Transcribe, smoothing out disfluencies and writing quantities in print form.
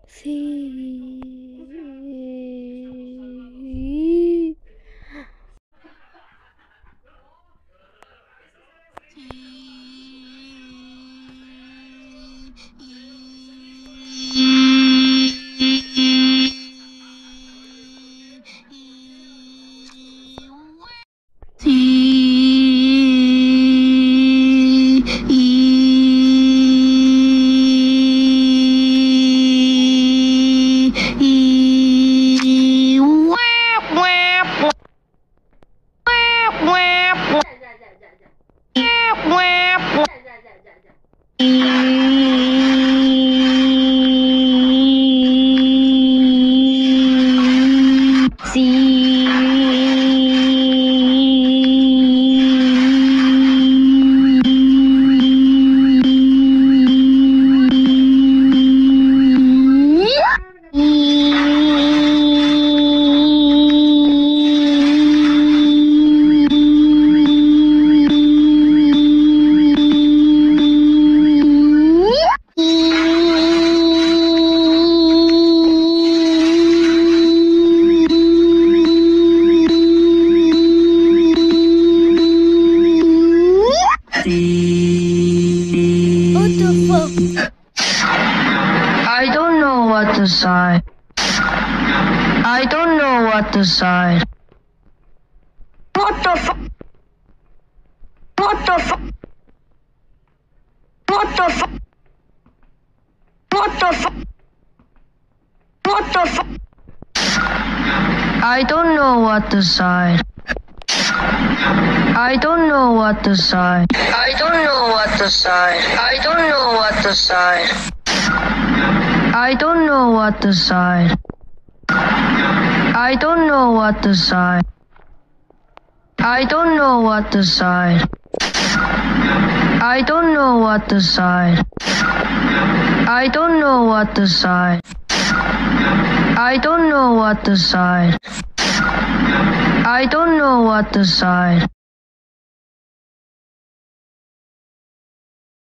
Sí. What the fuck? I don't know what to say. I don't know what to say. What the fuck? What the fuck? What the fuck? What the fuck? What the fuck? I don't know what to say. I don't know what to say. I don't know what to say. I don't know what to say. I don't know what to say. I don't know what to say. I don't know what to say. I don't know what to say. I don't know what to say. I don't know what to say. I don't know what to say.